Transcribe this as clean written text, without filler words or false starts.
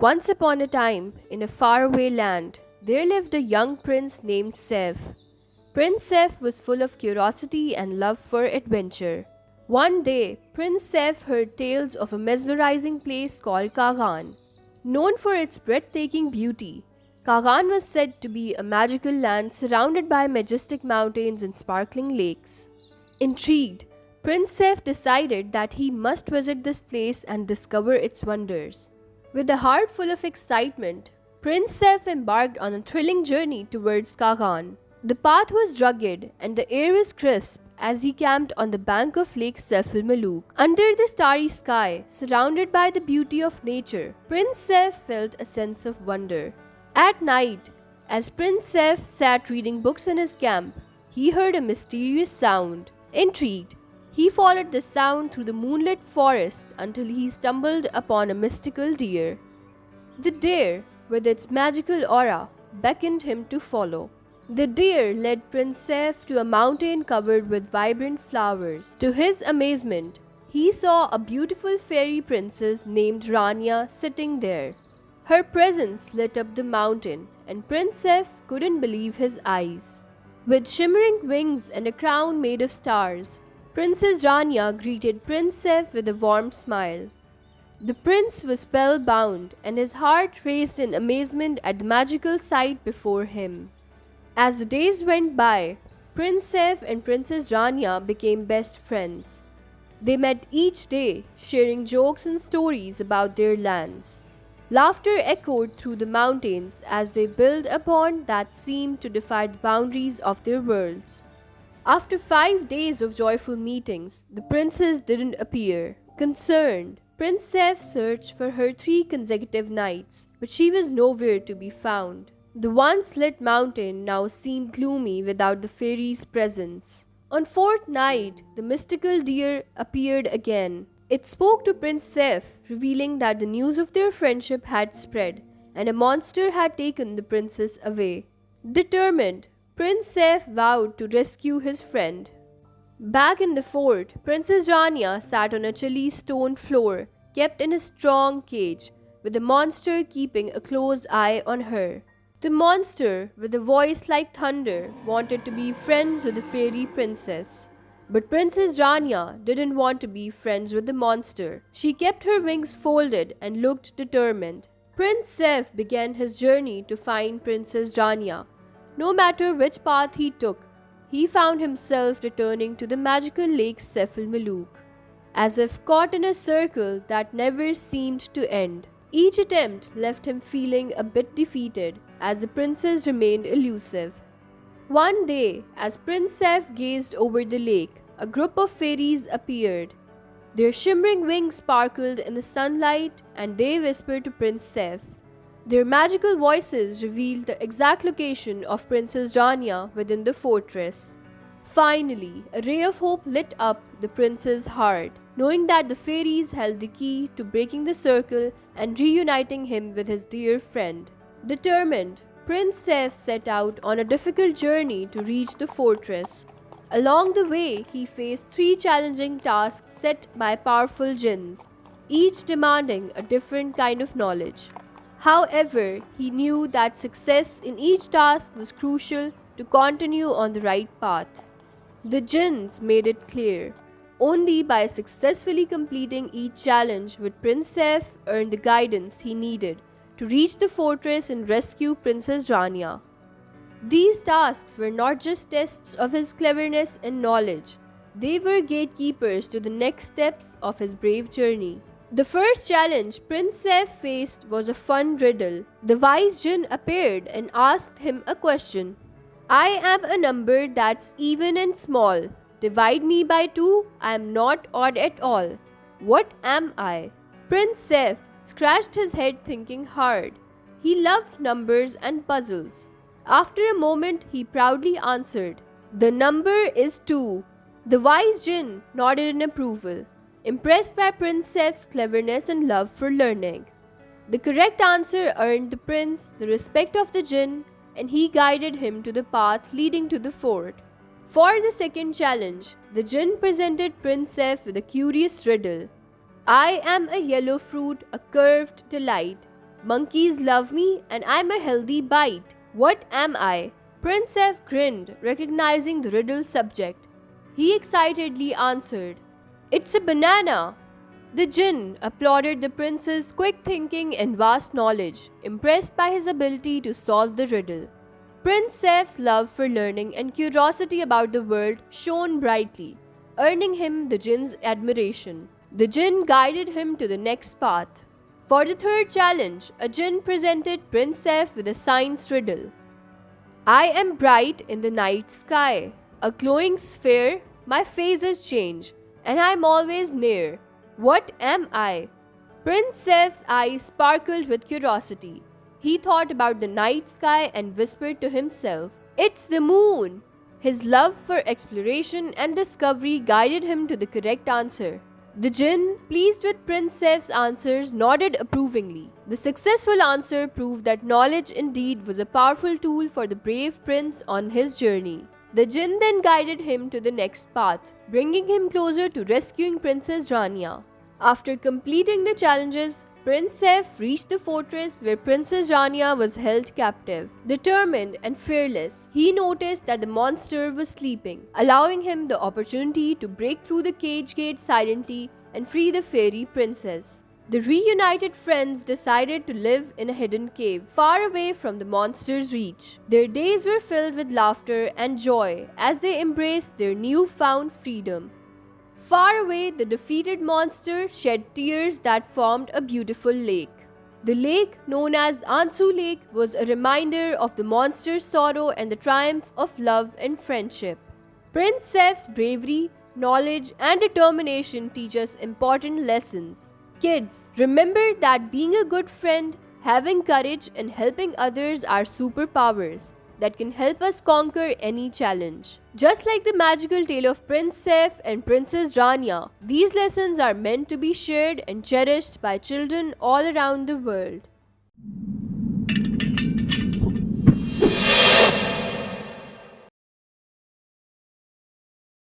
Once upon a time, in a faraway land, there lived a young prince named Seth. Prince Seth was full of curiosity and love for adventure. One day, Prince Seth heard tales of a mesmerizing place called Kagan. Known for its breathtaking beauty, Kagan was said to be a magical land surrounded by majestic mountains and sparkling lakes. Intrigued, Prince Seth decided that he must visit this place and discover its wonders. With a heart full of excitement, Prince Seth embarked on a thrilling journey towards Kagan. The path was rugged and the air was crisp as he camped on the bank of Lake Sefil Maluk. Under the starry sky, surrounded by the beauty of nature, Prince Seth felt a sense of wonder. At night, as Prince Seth sat reading books in his camp, he heard a mysterious sound. Intrigued, he followed the sound through the moonlit forest until he stumbled upon a mystical deer. The deer, with its magical aura, beckoned him to follow. The deer led Prince Seth to a mountain covered with vibrant flowers. To his amazement, he saw a beautiful fairy princess named Rania sitting there. Her presence lit up the mountain, and Prince Seth couldn't believe his eyes. With shimmering wings and a crown made of stars, Princess Rania greeted Prince Seth with a warm smile. The prince was spellbound, and his heart raced in amazement at the magical sight before him. As the days went by, Prince Seth and Princess Rania became best friends. They met each day, sharing jokes and stories about their lands. Laughter echoed through the mountains as they built a bond that seemed to defy the boundaries of their worlds. After 5 days of joyful meetings, the princess didn't appear. Concerned, Prince Seth searched for her 3 consecutive nights, but she was nowhere to be found. The once lit mountain now seemed gloomy without the fairy's presence. On 4th night, the mystical deer appeared again. It spoke to Prince Seth, revealing that the news of their friendship had spread, and a monster had taken the princess away. Determined, Prince Seth vowed to rescue his friend. Back in the fort, Princess Rania sat on a chilly stone floor, kept in a strong cage, with the monster keeping a close eye on her. The monster, with a voice like thunder, wanted to be friends with the fairy princess. But Princess Rania didn't want to be friends with the monster. She kept her wings folded and looked determined. Prince Seth began his journey to find Princess Rania. No matter which path he took, he found himself returning to the magical lake Sefil Maluk, as if caught in a circle that never seemed to end. Each attempt left him feeling a bit defeated, as the princess remained elusive. One day, as Prince Seth gazed over the lake, a group of fairies appeared. Their shimmering wings sparkled in the sunlight, and they whispered to Prince Seth. Their magical voices revealed the exact location of Princess Rania within the fortress. Finally, a ray of hope lit up the prince's heart, knowing that the fairies held the key to breaking the circle and reuniting him with his dear friend. Determined, Prince Seth set out on a difficult journey to reach the fortress. Along the way, he faced 3 challenging tasks set by powerful jinns, each demanding a different kind of knowledge. However, he knew that success in each task was crucial to continue on the right path. The jinns made it clear. Only by successfully completing each challenge would Prince Seth earn the guidance he needed to reach the fortress and rescue Princess Rania. These tasks were not just tests of his cleverness and knowledge, they were gatekeepers to the next steps of his brave journey. The first challenge Prince Seth faced was a fun riddle. The wise jinn appeared and asked him a question. I am a number that's even and small. Divide me by 2, I am not odd at all. What am I? Prince Seth scratched his head thinking hard. He loved numbers and puzzles. After a moment, he proudly answered, The number is 2. The wise jinn nodded in approval, impressed by Prince Seth's cleverness and love for learning. The correct answer earned the prince the respect of the jinn, and he guided him to the path leading to the fort. For the second challenge, the jinn presented Prince Seth with a curious riddle. I am a yellow fruit, a curved delight. Monkeys love me and I'm a healthy bite. What am I? Prince F grinned, recognizing the riddle subject. He excitedly answered, "It's a banana." The Jinn applauded the prince's quick thinking and vast knowledge, impressed by his ability to solve the riddle. Prince Saif's love for learning and curiosity about the world shone brightly, earning him the Jinn's admiration. The Jinn guided him to the next path. For the third challenge, a Jinn presented Prince Saif with a science riddle. "I am bright in the night sky, a glowing sphere, my phases change, and I am always near. What am I?" Prince Saif's eyes sparkled with curiosity. He thought about the night sky and whispered to himself, "It's the moon!" His love for exploration and discovery guided him to the correct answer. The Jinn, pleased with Prince Saif's answers, nodded approvingly. The successful answer proved that knowledge indeed was a powerful tool for the brave prince on his journey. The Jinn then guided him to the next path, bringing him closer to rescuing Princess Rania. After completing the challenges, Prince Saif reached the fortress where Princess Rania was held captive. Determined and fearless, he noticed that the monster was sleeping, allowing him the opportunity to break through the cage gate silently and free the fairy princess. The reunited friends decided to live in a hidden cave, far away from the monster's reach. Their days were filled with laughter and joy as they embraced their newfound freedom. Far away, the defeated monster shed tears that formed a beautiful lake. The lake, known as Ansu Lake, was a reminder of the monster's sorrow and the triumph of love and friendship. Prince Saif's bravery, knowledge, and determination teach us important lessons. Kids, remember that being a good friend, having courage, and helping others are superpowers that can help us conquer any challenge. Just like the magical tale of Prince Saif and Princess Rania, these lessons are meant to be shared and cherished by children all around the world.